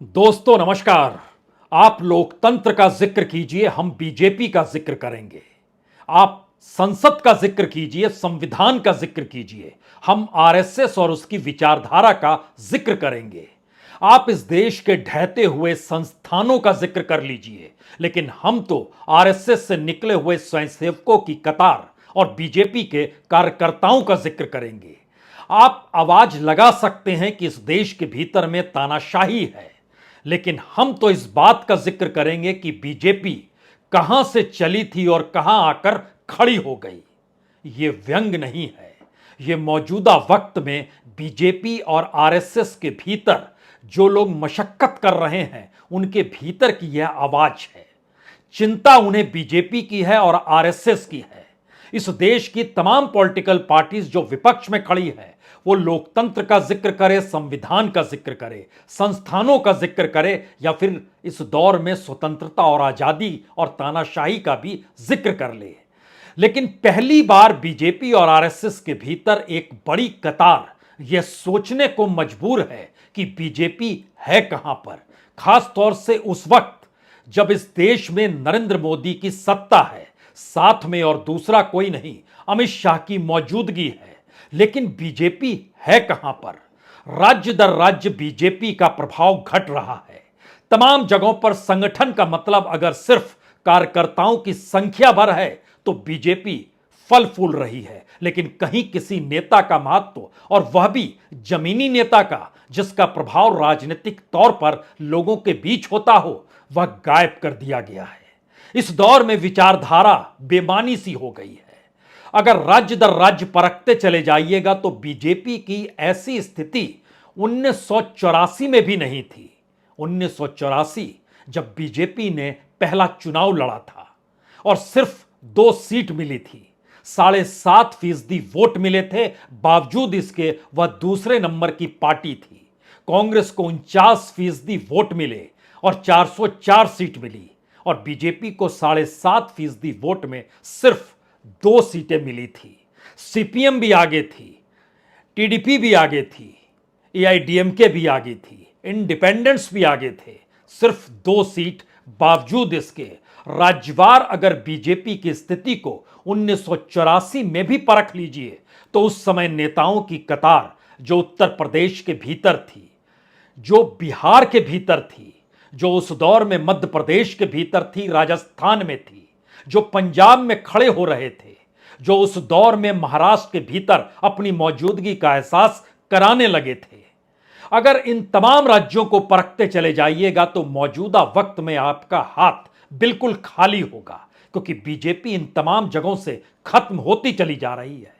दोस्तों नमस्कार। आप लोकतंत्र का जिक्र कीजिए, हम बीजेपी का जिक्र करेंगे। आप संसद का जिक्र कीजिए, संविधान का जिक्र कीजिए, हम आरएसएस और उसकी विचारधारा का जिक्र करेंगे। आप इस देश के ढहते हुए संस्थानों का जिक्र कर लीजिए, लेकिन हम तो आरएसएस से निकले हुए स्वयंसेवकों की कतार और बीजेपी के कार्यकर्ताओं का जिक्र करेंगे। आप आवाज लगा सकते हैं कि इस देश के भीतर में तानाशाही है, लेकिन हम तो इस बात का जिक्र करेंगे कि बीजेपी कहां से चली थी और कहां आकर खड़ी हो गई। ये व्यंग नहीं है, ये मौजूदा वक्त में बीजेपी और आरएसएस के भीतर जो लोग मशक्कत कर रहे हैं उनके भीतर की यह आवाज है। चिंता उन्हें बीजेपी की है और आरएसएस की है। इस देश की तमाम पॉलिटिकल पार्टीज जो विपक्ष में खड़ी है वो लोकतंत्र का जिक्र करे, संविधान का जिक्र करे, संस्थानों का जिक्र करे, या फिर इस दौर में स्वतंत्रता और आजादी और तानाशाही का भी जिक्र कर ले। लेकिन पहली बार बीजेपी और आरएसएस के भीतर एक बड़ी कतार यह सोचने को मजबूर है कि बीजेपी है कहां पर, खास तौर से उस वक्त जब इस देश में नरेंद्र मोदी की सत्ता है, साथ में और दूसरा कोई नहीं अमित शाह की मौजूदगी है। लेकिन बीजेपी है कहां पर? राज्य दर राज्य बीजेपी का प्रभाव घट रहा है। तमाम जगहों पर संगठन का मतलब अगर सिर्फ कार्यकर्ताओं की संख्या भर है तो बीजेपी फल फूल रही है, लेकिन कहीं किसी नेता का महत्व, और वह भी जमीनी नेता का जिसका प्रभाव राजनीतिक तौर पर लोगों के बीच होता हो, वह गायब कर दिया गया है। इस दौर में विचारधारा बेमानी सी हो गई है। अगर राज्य दर राज्य परखते चले जाइएगा तो बीजेपी की ऐसी स्थिति 1984 में भी नहीं थी। 1984 जब बीजेपी ने पहला चुनाव लड़ा था और सिर्फ 2 सीट मिली थी, 7.5% वोट मिले थे, बावजूद इसके वह दूसरे नंबर की पार्टी थी। कांग्रेस को 49% वोट मिले और 404 सीट मिली, और बीजेपी को 7.5% वोट में सिर्फ 2 सीटें मिली थी। सीपीएम भी आगे थी, टीडीपी भी आगे थी, एआईडीएमके भी आगे थी, इंडिपेंडेंट्स भी आगे थे, सिर्फ 2 सीट। बावजूद इसके राज्यवार अगर बीजेपी की स्थिति को 1984 में भी परख लीजिए तो उस समय नेताओं की कतार जो उत्तर प्रदेश के भीतर थी, जो बिहार के भीतर थी, जो उस दौर में मध्य प्रदेश के भीतर थी, राजस्थान में थी, जो पंजाब में खड़े हो रहे थे, जो उस दौर में महाराष्ट्र के भीतर अपनी मौजूदगी का एहसास कराने लगे थे, अगर इन तमाम राज्यों को परखते चले जाइएगा तो मौजूदा वक्त में आपका हाथ बिल्कुल खाली होगा, क्योंकि बीजेपी इन तमाम जगहों से खत्म होती चली जा रही है।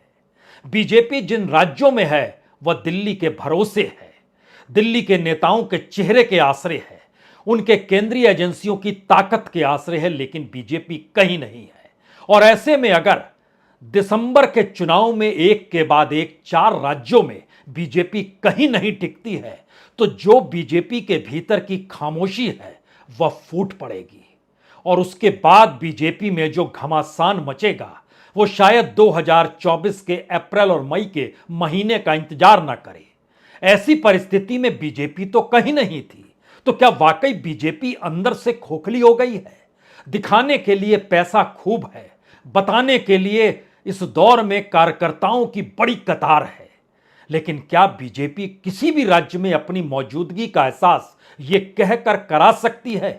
बीजेपी जिन राज्यों में है वह दिल्ली के भरोसे है, दिल्ली के नेताओं के चेहरे के आसरे है, उनके केंद्रीय एजेंसियों की ताकत के आसरे है, लेकिन बीजेपी कहीं नहीं है। और ऐसे में अगर दिसंबर के चुनाव में एक के बाद एक 4 राज्यों में बीजेपी कहीं नहीं टिकती है तो जो बीजेपी के भीतर की खामोशी है वह फूट पड़ेगी, और उसके बाद बीजेपी में जो घमासान मचेगा वो शायद 2024 के अप्रैल और मई के महीने का इंतजार ना करे। ऐसी परिस्थिति में बीजेपी तो कहीं नहीं थी, तो क्या वाकई बीजेपी अंदर से खोखली हो गई है? दिखाने के लिए पैसा खूब है, बताने के लिए इस दौर में कार्यकर्ताओं की बड़ी कतार है, लेकिन क्या बीजेपी किसी भी राज्य में अपनी मौजूदगी का एहसास यह कहकर करा सकती है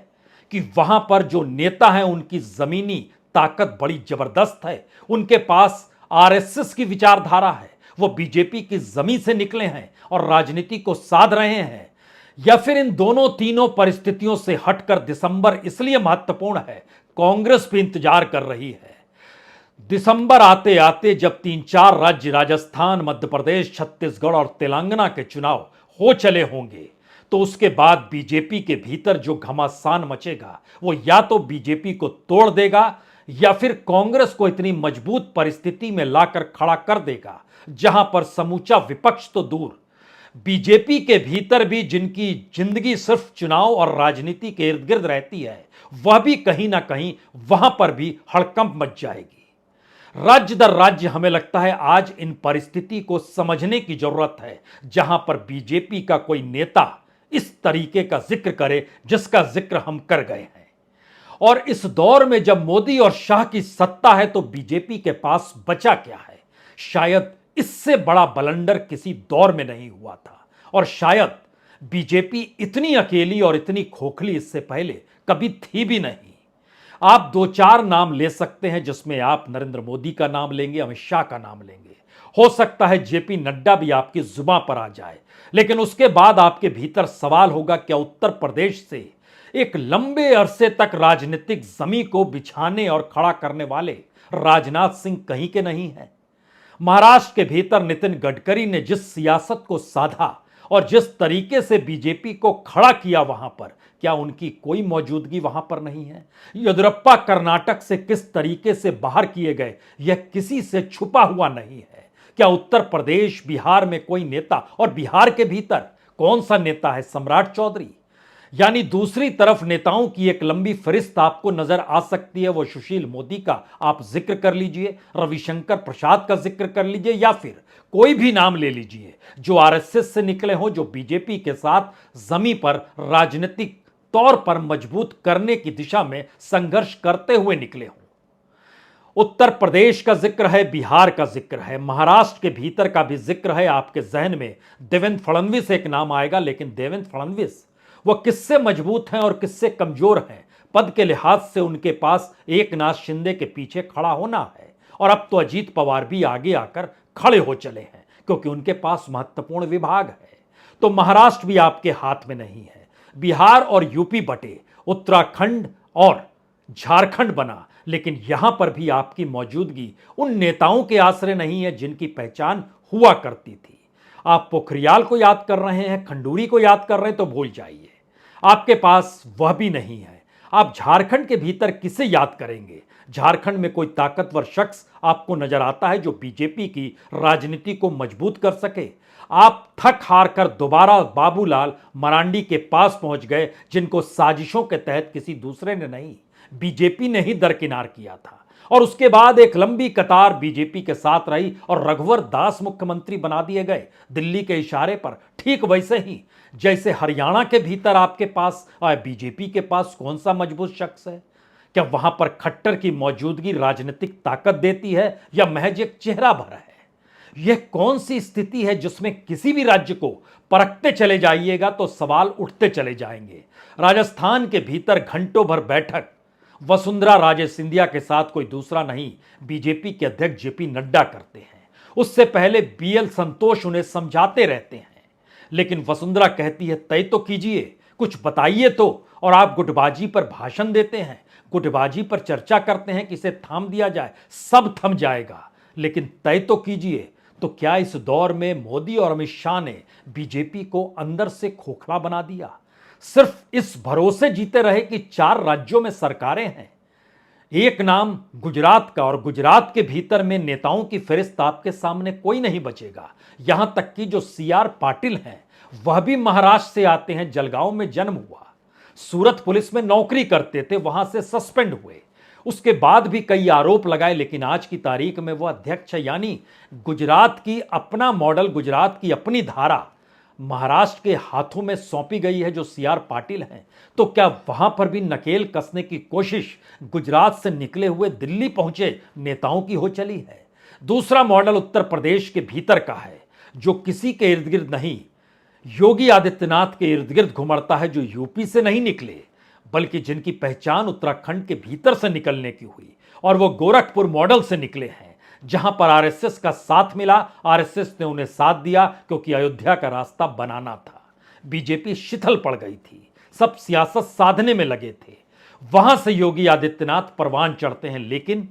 कि वहां पर जो नेता हैं उनकी जमीनी ताकत बड़ी जबरदस्त है, उनके पास आरएसएस की विचारधारा है, वो बीजेपी की जमीन से निकले हैं और राजनीति को साध रहे हैं? या फिर इन दोनों तीनों परिस्थितियों से हटकर दिसंबर इसलिए महत्वपूर्ण है, कांग्रेस भी इंतजार कर रही है। दिसंबर आते आते जब 3-4 राज्य राजस्थान, मध्य प्रदेश, छत्तीसगढ़ और तेलंगाना के चुनाव हो चले होंगे तो उसके बाद बीजेपी के भीतर जो घमासान मचेगा वो या तो बीजेपी को तोड़ देगा या फिर कांग्रेस को इतनी मजबूत परिस्थिति में लाकर खड़ा कर देगा जहां पर समूचा विपक्ष तो दूर, बीजेपी के भीतर भी जिनकी जिंदगी सिर्फ चुनाव और राजनीति के इर्द गिर्द रहती है वह भी कहीं ना कहीं वहां पर भी हड़कंप मच जाएगी। राज्य दर राज्य हमें लगता है आज इन परिस्थिति को समझने की जरूरत है, जहां पर बीजेपी का कोई नेता इस तरीके का जिक्र करे जिसका जिक्र हम कर गए हैं। और इस दौर में जब मोदी और शाह की सत्ता है तो बीजेपी के पास बचा क्या है? शायद इससे बड़ा बलंडर किसी दौर में नहीं हुआ था, और शायद बीजेपी इतनी अकेली और इतनी खोखली इससे पहले कभी थी भी नहीं। आप दो चार नाम ले सकते हैं जिसमें आप नरेंद्र मोदी का नाम लेंगे, अमित शाह का नाम लेंगे, हो सकता है जेपी नड्डा भी आपकी जुबान पर आ जाए, लेकिन उसके बाद आपके भीतर सवाल होगा, क्या उत्तर प्रदेश से एक लंबे अरसे तक राजनीतिक जमीन को बिछाने और खड़ा करने वाले राजनाथ सिंह कहीं के नहीं हैं? महाराष्ट्र के भीतर नितिन गडकरी ने जिस सियासत को साधा और जिस तरीके से बीजेपी को खड़ा किया वहां पर, क्या उनकी कोई मौजूदगी वहां पर नहीं है? येदियुरप्पा कर्नाटक से किस तरीके से बाहर किए गए यह किसी से छुपा हुआ नहीं है। क्या उत्तर प्रदेश बिहार में कोई नेता, और बिहार के भीतर कौन सा नेता है? सम्राट चौधरी। यानी दूसरी तरफ नेताओं की एक लंबी फहरिस्त आपको नजर आ सकती है। वो सुशील मोदी का आप जिक्र कर लीजिए, रविशंकर प्रसाद का जिक्र कर लीजिए, या फिर कोई भी नाम ले लीजिए जो आरएसएस से निकले हों, जो बीजेपी के साथ जमीन पर राजनीतिक तौर पर मजबूत करने की दिशा में संघर्ष करते हुए निकले हों। उत्तर प्रदेश का जिक्र है, बिहार का जिक्र है, महाराष्ट्र के भीतर का भी जिक्र है। आपके जहन में देवेंद्र फडणवीस एक नाम आएगा, लेकिन देवेंद्र फडणवीस वो किससे मजबूत हैं और किससे कमजोर हैं? पद के लिहाज से उनके पास एकनाथ शिंदे के पीछे खड़ा होना है, और अब तो अजीत पवार भी आगे आकर खड़े हो चले हैं क्योंकि उनके पास महत्वपूर्ण विभाग है। तो महाराष्ट्र भी आपके हाथ में नहीं है, बिहार और यूपी बटे, उत्तराखंड और झारखंड बना, लेकिन यहां पर भी आपकी मौजूदगी उन नेताओं के आसरे नहीं है जिनकी पहचान हुआ करती थी। आप पोखरियाल को याद कर रहे हैं, खंडूरी को याद कर रहे हैं, तो भूल जाइए, आपके पास वह भी नहीं है। आप झारखंड के भीतर किसे याद करेंगे? झारखंड में कोई ताकतवर शख्स आपको नजर आता है जो बीजेपी की राजनीति को मजबूत कर सके? आप थक हार कर दोबारा बाबूलाल मरांडी के पास पहुंच गए, जिनको साजिशों के तहत किसी दूसरे ने नहीं, बीजेपी ने ही दरकिनार किया था। और उसके बाद एक लंबी कतार बीजेपी के साथ रही और रघुवर दास मुख्यमंत्री बना दिए गए दिल्ली के इशारे पर। ठीक वैसे ही जैसे हरियाणा के भीतर आपके पास बीजेपी के पास कौन सा मजबूत शख्स है? क्या वहां पर खट्टर की मौजूदगी राजनीतिक ताकत देती है या महज एक चेहरा भर है? यह कौन सी स्थिति है जिसमें किसी भी राज्य को परखते चले जाइएगा तो सवाल उठते चले जाएंगे। राजस्थान के भीतर घंटों भर बैठक वसुंधरा राजे सिंधिया के साथ कोई दूसरा नहीं, बीजेपी के अध्यक्ष जेपी नड्डा करते हैं। उससे पहले बीएल संतोष उन्हें समझाते रहते हैं, लेकिन वसुंधरा कहती है तय तो कीजिए, कुछ बताइए तो, और आप गुटबाजी पर भाषण देते हैं, गुटबाजी पर चर्चा करते हैं कि इसे थाम दिया जाए, सब थम जाएगा, लेकिन तय तो कीजिए। तो क्या इस दौर में मोदी और अमित शाह ने बीजेपी को अंदर से खोखला बना दिया? सिर्फ इस भरोसे जीते रहे कि 4 राज्यों में सरकारें हैं। एक नाम गुजरात का, और गुजरात के भीतर में नेताओं की फहरिस्त आपके सामने कोई नहीं बचेगा। यहां तक कि जो सीआर पाटिल हैं वह भी महाराष्ट्र से आते हैं, जलगांव में जन्म हुआ, सूरत पुलिस में नौकरी करते थे, वहां से सस्पेंड हुए, उसके बाद भी कई आरोप लगाए, लेकिन आज की तारीख में वह अध्यक्ष है। यानी गुजरात की अपना मॉडल, गुजरात की अपनी धारा महाराष्ट्र के हाथों में सौंपी गई है जो सीआर पाटिल हैं। तो क्या वहां पर भी नकेल कसने की कोशिश गुजरात से निकले हुए दिल्ली पहुंचे नेताओं की हो चली है? दूसरा मॉडल उत्तर प्रदेश के भीतर का है, जो किसी के इर्द गिर्द नहीं, योगी आदित्यनाथ के इर्द गिर्द घुमड़ता है, जो यूपी से नहीं निकले बल्कि जिनकी पहचान उत्तराखंड के भीतर से निकलने की हुई, और वो गोरखपुर मॉडल से निकले हैं, जहां पर आरएसएस का साथ मिला। आरएसएस ने उन्हें साथ दिया क्योंकि अयोध्या का रास्ता बनाना था। बीजेपी शिथिल पड़ गई थी, सब सियासत साधने में लगे थे। वहां से योगी आदित्यनाथ परवान चढ़ते हैं, लेकिन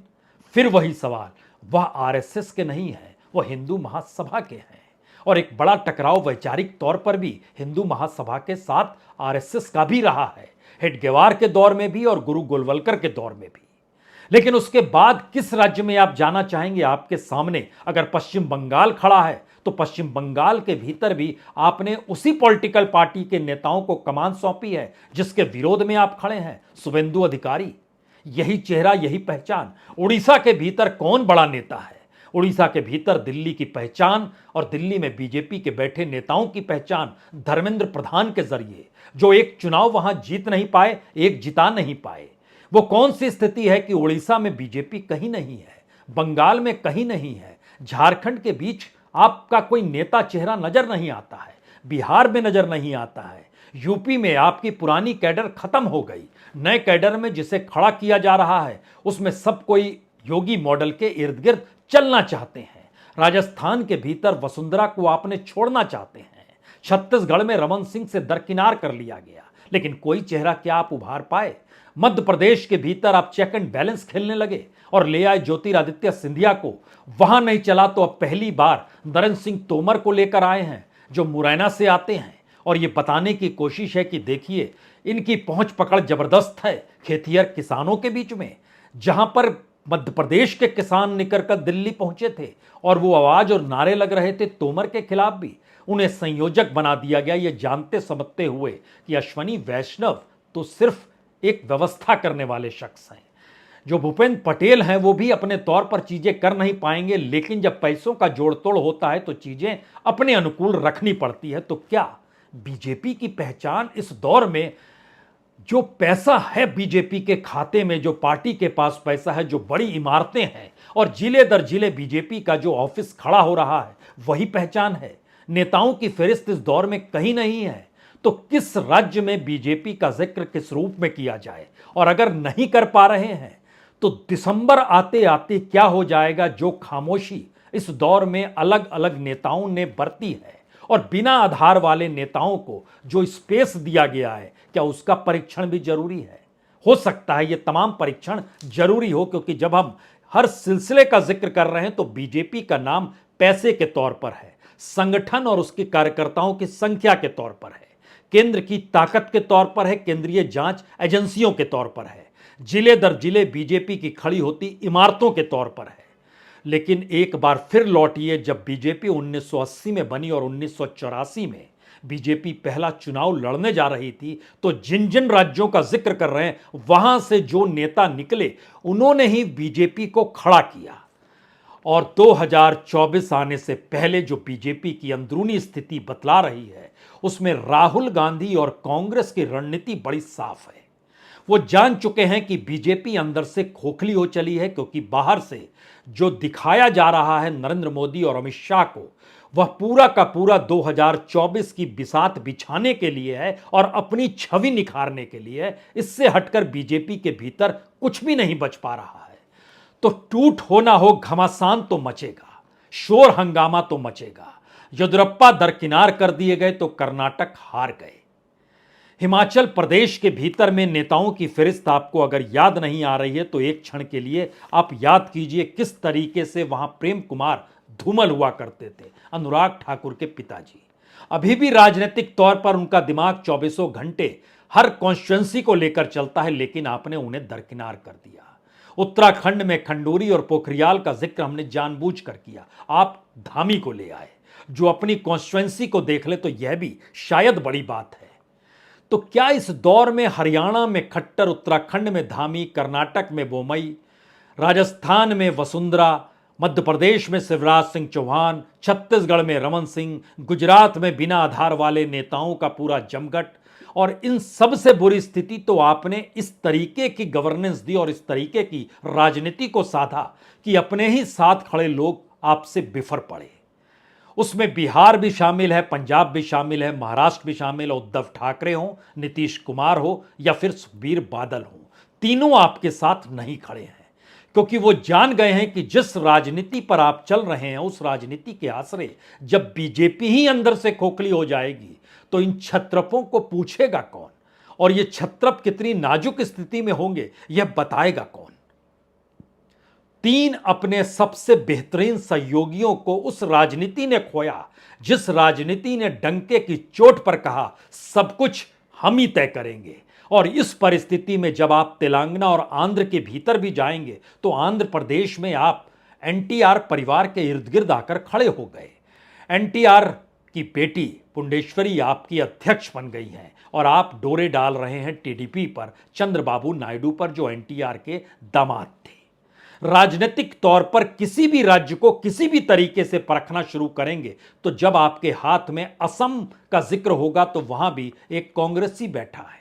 फिर वही सवाल, वह आरएसएस के नहीं है, वह हिंदू महासभा के हैं। और एक बड़ा टकराव वैचारिक तौर पर भी हिंदू महासभा के साथ आरएसएस का भी रहा है, हेडगेवार के दौर में भी और गुरु गोलवलकर के दौर में भी। लेकिन उसके बाद किस राज्य में आप जाना चाहेंगे? आपके सामने अगर पश्चिम बंगाल खड़ा है तो पश्चिम बंगाल के भीतर भी आपने उसी पॉलिटिकल पार्टी के नेताओं को कमान सौंपी है जिसके विरोध में आप खड़े हैं, शुभेंदु अधिकारी। यही चेहरा, यही पहचान। उड़ीसा के भीतर कौन बड़ा नेता है? उड़ीसा के भीतर दिल्ली की पहचान और दिल्ली में बीजेपी के बैठे नेताओं की पहचान धर्मेंद्र प्रधान के जरिए, जो एक चुनाव वहां जीत नहीं पाए, एक जिता नहीं पाए। वो कौन सी स्थिति है कि उड़ीसा में बीजेपी कहीं नहीं है, बंगाल में कहीं नहीं है, झारखंड के बीच आपका कोई नेता चेहरा नजर नहीं आता है, बिहार में नजर नहीं आता है, यूपी में आपकी पुरानी कैडर खत्म हो गई, नए कैडर में जिसे खड़ा किया जा रहा है उसमें सब कोई योगी मॉडल के इर्द गिर्द चलना चाहते हैं। राजस्थान के भीतर वसुंधरा को आपने छोड़ना चाहते हैं। छत्तीसगढ़ में रमन सिंह से दरकिनार कर लिया गया, लेकिन कोई चेहरा क्या आप उभार पाए? मध्य प्रदेश के भीतर आप चेक एंड बैलेंस खेलने लगे और ले आए ज्योतिरादित्य सिंधिया को। वहां नहीं चला तो अब पहली बार नरेंद्र सिंह तोमर को लेकर आए हैं, जो मुरैना से आते हैं, और ये बताने की कोशिश है कि देखिए इनकी पहुंच पकड़ जबरदस्त है खेतिहर किसानों के बीच में, जहां पर मध्य प्रदेश के किसान निकल कर दिल्ली पहुंचे थे और वो आवाज और नारे लग रहे थे तोमर के खिलाफ भी। उन्हें संयोजक बना दिया गया, ये जानते समझते हुए कि अश्वनी वैष्णव तो सिर्फ एक व्यवस्था करने वाले शख्स हैं। जो भूपेंद्र पटेल हैं वो भी अपने तौर पर चीजें कर नहीं पाएंगे, लेकिन जब पैसों का जोड़ तोड़ होता है तो चीजें अपने अनुकूल रखनी पड़ती है। तो क्या बीजेपी की पहचान इस दौर में, जो पैसा है बीजेपी के खाते में, जो पार्टी के पास पैसा है, जो बड़ी इमारतें हैं और जिले दर जिले बीजेपी का जो ऑफिस खड़ा हो रहा है, वही पहचान है? नेताओं की फहरिस्त इस दौर में कहीं नहीं है। तो किस राज्य में बीजेपी का जिक्र किस रूप में किया जाए? और अगर नहीं कर पा रहे हैं तो दिसंबर आते आते क्या हो जाएगा? जो खामोशी इस दौर में अलग अलग नेताओं ने बरती है और बिना आधार वाले नेताओं को जो स्पेस दिया गया है, क्या उसका परीक्षण भी जरूरी है? हो सकता है ये तमाम परीक्षण जरूरी हो, क्योंकि जब हम हर सिलसिले का जिक्र कर रहे हैं तो बीजेपी का नाम पैसे के तौर पर है, संगठन और उसके कार्यकर्ताओं की संख्या के तौर पर है, केंद्र की ताकत के तौर पर है, केंद्रीय जांच एजेंसियों के तौर पर है, जिले दर जिले बीजेपी की खड़ी होती इमारतों के तौर पर है। लेकिन एक बार फिर लौटिए, जब बीजेपी 1980 में बनी और 1984 में बीजेपी पहला चुनाव लड़ने जा रही थी, तो जिन जिन राज्यों का जिक्र कर रहे हैं वहां से जो नेता निकले उन्होंने ही बीजेपी को खड़ा किया। और 2024 आने से पहले जो बीजेपी की अंदरूनी स्थिति बतला रही है, उसमें राहुल गांधी और कांग्रेस की रणनीति बड़ी साफ है। वो जान चुके हैं कि बीजेपी अंदर से खोखली हो चली है, क्योंकि बाहर से जो दिखाया जा रहा है नरेंद्र मोदी और अमित शाह को, वह पूरा का पूरा 2024 की बिसात बिछाने के लिए है और अपनी छवि निखारने के लिए है। इससे हटकर बीजेपी के भीतर कुछ भी नहीं बच पा रहा है। तो टूट होना हो, घमासान तो मचेगा, शोर हंगामा तो मचेगा। येदियुरप्पा दरकिनार कर दिए गए तो कर्नाटक हार गए। हिमाचल प्रदेश के भीतर में नेताओं की फहरिस्त आपको अगर याद नहीं आ रही है तो एक क्षण के लिए आप याद कीजिए किस तरीके से वहां प्रेम कुमार धूमल हुआ करते थे, अनुराग ठाकुर के पिताजी। अभी भी राजनीतिक तौर पर उनका दिमाग 24 घंटे हर कॉन्स्टिट्यूंसी को लेकर चलता है, लेकिन आपने उन्हें दरकिनार कर दिया। उत्तराखंड में खंडूरी और पोखरियाल का जिक्र हमने जानबूझकर किया, आप धामी को ले आए। जो अपनी कॉन्स्टिट्यूंसी को देख ले तो यह भी शायद बड़ी बात है। तो क्या इस दौर में हरियाणा में खट्टर, उत्तराखंड में धामी, कर्नाटक में बोमई, राजस्थान में वसुंधरा, मध्य प्रदेश में शिवराज सिंह चौहान, छत्तीसगढ़ में रमन सिंह, गुजरात में बिना आधार वाले नेताओं का पूरा जमघट, और इन सब से बुरी स्थिति तो आपने इस तरीके की गवर्नेंस दी और इस तरीके की राजनीति को साधा कि अपने ही साथ खड़े लोग आपसे बिफर पड़े। उसमें बिहार भी शामिल है, पंजाब भी शामिल है, महाराष्ट्र भी शामिल है। उद्धव ठाकरे हो, नीतीश कुमार हो या फिर सुखबीर बादल हो, तीनों आपके साथ नहीं खड़े हैं, क्योंकि वो जान गए हैं कि जिस राजनीति पर आप चल रहे हैं उस राजनीति के आसरे जब बीजेपी ही अंदर से खोखली हो जाएगी तो इन छत्रपों को पूछेगा कौन, और ये छत्रप कितनी नाजुक स्थिति में होंगे यह बताएगा कौन। तीन अपने सबसे बेहतरीन सहयोगियों को उस राजनीति ने खोया जिस राजनीति ने डंके की चोट पर कहा सब कुछ हम ही तय करेंगे। और इस परिस्थिति में जब आप तेलंगाना और आंध्र के भीतर भी जाएंगे तो आंध्र प्रदेश में आप एनटीआर परिवार के इर्द गिर्द आकर खड़े हो गए। एनटीआर की बेटी पुंडेश्वरी आपकी अध्यक्ष बन गई हैं और आप डोरे डाल रहे हैं टीडीपी पर, चंद्रबाबू नायडू पर, जो एनटीआर के दामाद थे। राजनीतिक तौर पर किसी भी राज्य को किसी भी तरीके से परखना शुरू करेंगे तो जब आपके हाथ में असम का जिक्र होगा तो वहां भी एक कांग्रेसी बैठा है,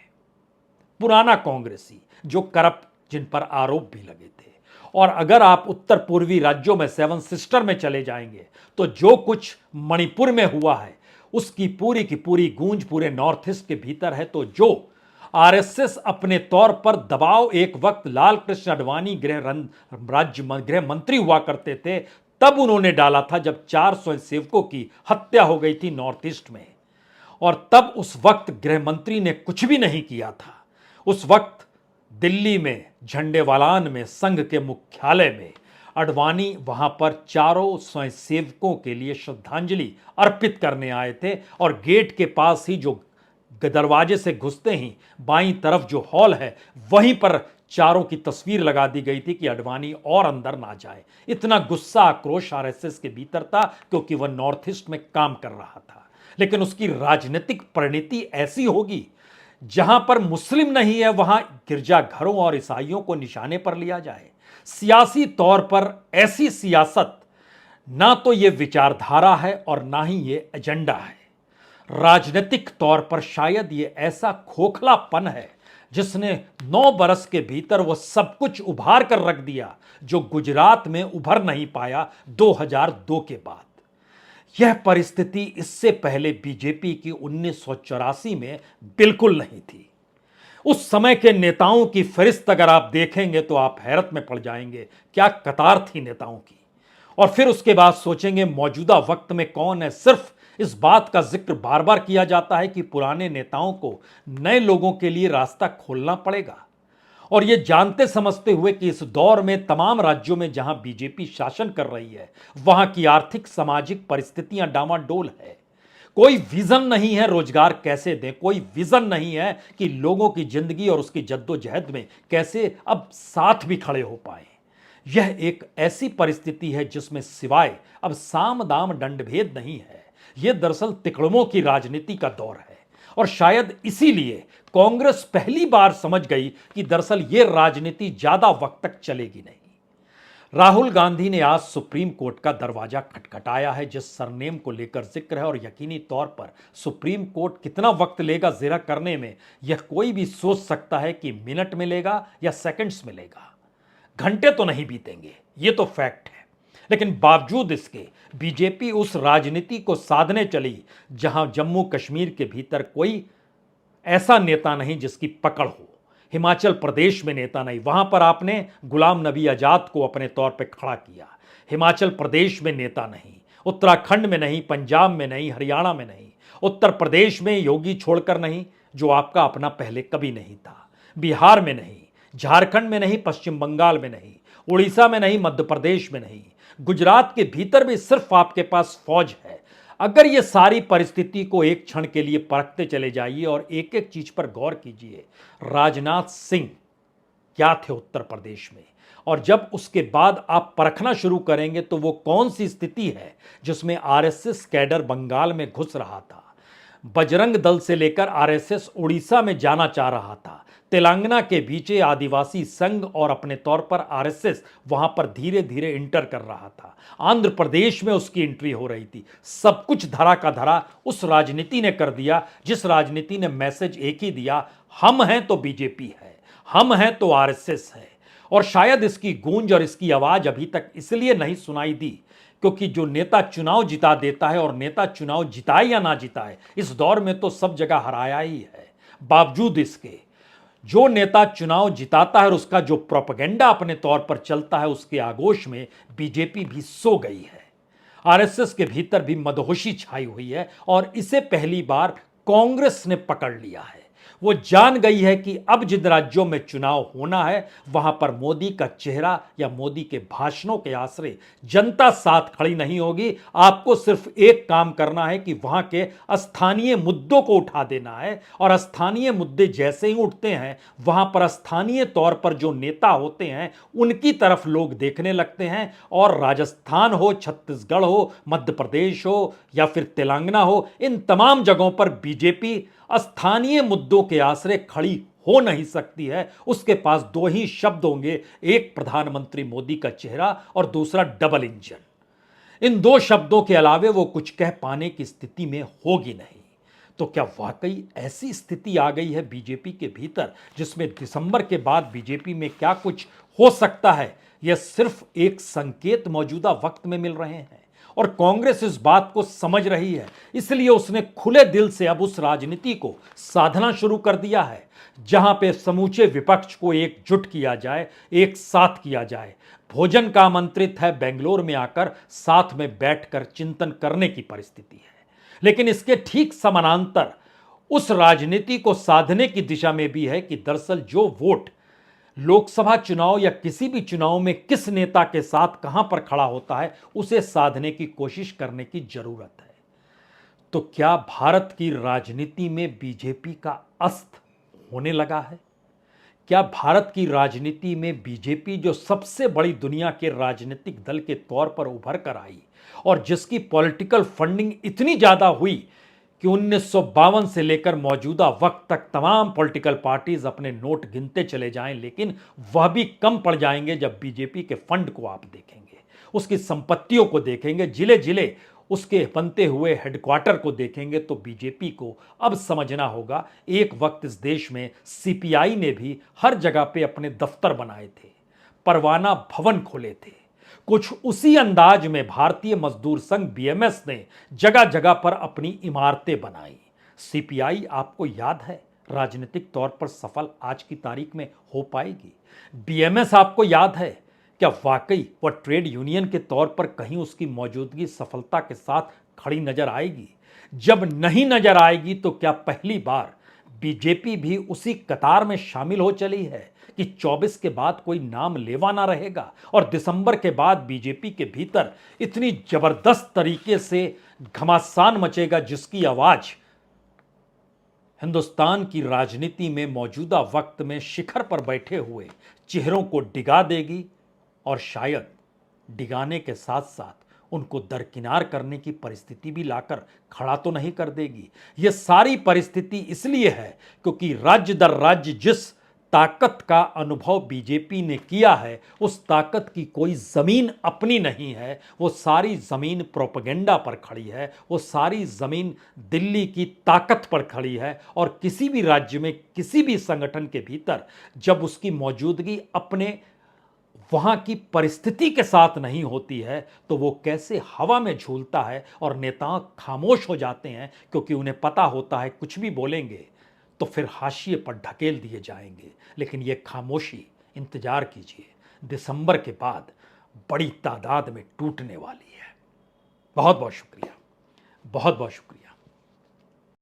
पुराना कांग्रेसी, जो करप्ट, जिन पर आरोप भी लगे थे। और अगर आप उत्तर पूर्वी राज्यों में सेवन सिस्टर में चले जाएंगे तो जो कुछ मणिपुर में हुआ है उसकी पूरी की पूरी गूंज पूरे नॉर्थ ईस्ट के भीतर है। तो जो आरएसएस अपने तौर पर दबाव, एक वक्त लाल कृष्ण आडवाणी गृह मंत्री हुआ करते थे, तब उन्होंने डाला था जब 4 स्वयंसेवकों की हत्या हो गई थी नॉर्थ ईस्ट में। और तब उस वक्त गृह मंत्री ने कुछ भी नहीं किया था। उस वक्त दिल्ली में झंडेवालान में संघ के मुख्यालय में आडवाणी वहां पर चारों स्वयंसेवकों के लिए श्रद्धांजलि अर्पित करने आए थे। और गेट के पास ही, जो दरवाजे से घुसते ही बाईं तरफ जो हॉल है, वहीं पर चारों की तस्वीर लगा दी गई थी कि आडवाणी और अंदर ना जाए। इतना गुस्सा, आक्रोश आरएसएस के भीतर था क्योंकि वह नॉर्थ ईस्ट में काम कर रहा था। लेकिन उसकी राजनीतिक परिणति ऐसी होगी, जहां पर मुस्लिम नहीं है वहां गिरजाघरों और ईसाइयों को निशाने पर लिया जाए। सियासी तौर पर ऐसी सियासत ना तो यह विचारधारा है और ना ही यह एजेंडा है। राजनीतिक तौर पर शायद यह ऐसा खोखलापन है जिसने 9 बरस के भीतर वह सब कुछ उभार कर रख दिया जो गुजरात में उभर नहीं पाया 2002 के बाद। यह परिस्थिति इससे पहले बीजेपी की 1984 में बिल्कुल नहीं थी। उस समय के नेताओं की फहरिस्त अगर आप देखेंगे तो आप हैरत में पड़ जाएंगे, क्या कतार थी नेताओं की। और फिर उसके बाद सोचेंगे मौजूदा वक्त में कौन है। सिर्फ इस बात का जिक्र बार बार किया जाता है कि पुराने नेताओं को नए लोगों के लिए रास्ता खोलना पड़ेगा। और यह जानते समझते हुए कि इस दौर में तमाम राज्यों में जहां बीजेपी शासन कर रही है वहां की आर्थिक सामाजिक परिस्थितियां डामाडोल है। कोई विजन नहीं है रोजगार कैसे दें, कोई विजन नहीं है कि लोगों की जिंदगी और उसकी जद्दोजहद में कैसे अब साथ भी खड़े हो पाए। यह एक ऐसी परिस्थिति है जिसमें सिवाय अब साम दाम दंडभेद नहीं है। यह दरअसल तिकड़मों की राजनीति का दौर है। और शायद इसीलिए कांग्रेस पहली बार समझ गई कि दरअसल यह राजनीति ज्यादा वक्त तक चलेगी नहीं। राहुल गांधी ने आज सुप्रीम कोर्ट का दरवाजा खटखटाया है, जिस सरनेम को लेकर जिक्र है। और यकीनी तौर पर सुप्रीम कोर्ट कितना वक्त लेगा जिरह करने में, यह कोई भी सोच सकता है कि मिनट में लेगा या सेकंड्स में लेगा, घंटे तो नहीं बीतेंगे, यह तो फैक्ट है। लेकिन बावजूद इसके बीजेपी उस राजनीति को साधने चली जहां जम्मू कश्मीर के भीतर कोई ऐसा नेता नहीं जिसकी पकड़ हो। हिमाचल प्रदेश में नेता नहीं, वहां पर आपने गुलाम नबी आजाद को अपने तौर पर खड़ा किया। हिमाचल प्रदेश में नेता नहीं, उत्तराखंड में नहीं, पंजाब में नहीं, हरियाणा में नहीं, उत्तर प्रदेश में योगी छोड़कर नहीं, जो आपका अपना पहले कभी नहीं था, बिहार में नहीं, झारखंड में नहीं, पश्चिम बंगाल में नहीं, उड़ीसा में नहीं, मध्य प्रदेश में नहीं, गुजरात के भीतर भी सिर्फ आपके पास फौज है। अगर ये सारी परिस्थिति को एक क्षण के लिए परखते चले जाइए और एक एक चीज पर गौर कीजिए। राजनाथ सिंह क्या थे उत्तर प्रदेश में, और जब उसके बाद आप परखना शुरू करेंगे तो वो कौन सी स्थिति है जिसमें आरएसएस कैडर बंगाल में घुस रहा था, बजरंग दल से लेकर आरएसएस उड़ीसा में जाना चाह रहा था, तेलंगाना के बीच आदिवासी संघ और अपने तौर पर आरएसएस वहां पर धीरे धीरे इंटर कर रहा था, आंध्र प्रदेश में उसकी एंट्री हो रही थी। सब कुछ धरा का धरा उस राजनीति ने कर दिया जिस राजनीति ने मैसेज एक ही दिया, हम हैं तो बीजेपी है, हम हैं तो आरएसएस है। और शायद इसकी गूंज और इसकी आवाज अभी तक इसलिए नहीं सुनाई दी क्योंकि जो नेता चुनाव जिता देता है, और नेता चुनाव जिताए या ना जिताए, इस दौर में तो सब जगह हराया ही है, बावजूद इसके जो नेता चुनाव जिताता है और उसका जो प्रोपेगेंडा अपने तौर पर चलता है, उसके आगोश में बीजेपी भी सो गई है। आरएसएस के भीतर भी मदहोशी छाई हुई है और इसे पहली बार कांग्रेस ने पकड़ लिया है। वो जान गई है कि अब जिन राज्यों में चुनाव होना है वहां पर मोदी का चेहरा या मोदी के भाषणों के आश्रय जनता साथ खड़ी नहीं होगी। आपको सिर्फ एक काम करना है कि वहां के स्थानीय मुद्दों को उठा देना है, और स्थानीय मुद्दे जैसे ही उठते हैं वहां पर स्थानीय तौर पर जो नेता होते हैं उनकी तरफ लोग देखने लगते हैं। और राजस्थान हो, छत्तीसगढ़ हो, मध्य प्रदेश हो या फिर तेलंगाना हो, इन तमाम जगहों पर बीजेपी स्थानीय मुद्दों के आश्रय खड़ी हो नहीं सकती है, उसके पास दो ही शब्द होंगे, एक प्रधानमंत्री मोदी का चेहरा और दूसरा डबल इंजन। इन दो शब्दों के अलावे वो कुछ कह पाने की स्थिति में होगी नहीं। तो क्या वाकई ऐसी स्थिति आ गई है बीजेपी के भीतर जिसमें दिसंबर के बाद बीजेपी में क्या कुछ हो सकता है? यह सिर्फ एक संकेत मौजूदा वक्त में मिल रहे हैं और कांग्रेस इस बात को समझ रही है, इसलिए उसने खुले दिल से अब उस राजनीति को साधना शुरू कर दिया है जहां पे समूचे विपक्ष को एकजुट किया जाए, एक साथ किया जाए। भोजन का आमंत्रित है बेंगलोर में आकर साथ में बैठकर चिंतन करने की परिस्थिति है। लेकिन इसके ठीक समानांतर उस राजनीति को साधने की दिशा में भी है कि दरअसल जो वोट लोकसभा चुनाव या किसी भी चुनाव में किस नेता के साथ कहां पर खड़ा होता है, उसे साधने की कोशिश करने की जरूरत है। तो क्या भारत की राजनीति में बीजेपी का अस्त होने लगा है? क्या भारत की राजनीति में बीजेपी, जो सबसे बड़ी दुनिया के राजनीतिक दल के तौर पर उभर कर आई और जिसकी पॉलिटिकल फंडिंग इतनी ज्यादा हुई कि 1952 से लेकर मौजूदा वक्त तक तमाम पॉलिटिकल पार्टीज अपने नोट गिनते चले जाएं, लेकिन वह भी कम पड़ जाएंगे जब बीजेपी के फंड को आप देखेंगे, उसकी संपत्तियों को देखेंगे, जिले जिले उसके बनते हुए हेडक्वार्टर को देखेंगे, तो बीजेपी को अब समझना होगा एक वक्त इस देश में सीपीआई ने भी हर जगह पे अपने दफ्तर बनाए थे, परवाना भवन खोले थे। कुछ उसी अंदाज में भारतीय मजदूर संघ बीएमएस ने जगह जगह पर अपनी इमारतें बनाई। सीपीआई आपको याद है राजनीतिक तौर पर सफल आज की तारीख में हो पाएगी? बीएमएस आपको याद है? क्या वाकई वह ट्रेड यूनियन के तौर पर कहीं उसकी मौजूदगी सफलता के साथ खड़ी नजर आएगी? जब नहीं नजर आएगी तो क्या पहली बार बीजेपी भी उसी कतार में शामिल हो चली है कि 24 के बाद कोई नाम लेवा ना रहेगा और दिसंबर के बाद बीजेपी के भीतर इतनी जबरदस्त तरीके से घमासान मचेगा जिसकी आवाज हिंदुस्तान की राजनीति में मौजूदा वक्त में शिखर पर बैठे हुए चेहरों को डिगा देगी और शायद डिगाने के साथ साथ उनको दरकिनार करने की परिस्थिति भी लाकर खड़ा तो नहीं कर देगी। यह सारी परिस्थिति इसलिए है क्योंकि राज्य दर राज्य जिस ताकत का अनुभव बीजेपी ने किया है, उस ताकत की कोई जमीन अपनी नहीं है। वो सारी जमीन प्रोपेगेंडा पर खड़ी है, वो सारी जमीन दिल्ली की ताकत पर खड़ी है। और किसी भी राज्य में किसी भी संगठन के भीतर जब उसकी मौजूदगी अपने वहां की परिस्थिति के साथ नहीं होती है तो वो कैसे हवा में झूलता है और नेता खामोश हो जाते हैं, क्योंकि उन्हें पता होता है कुछ भी बोलेंगे तो फिर हाशिए पर ढकेल दिए जाएंगे। लेकिन ये खामोशी, इंतजार कीजिए, दिसंबर के बाद बड़ी तादाद में टूटने वाली है। बहुत बहुत शुक्रिया, बहुत बहुत शुक्रिया।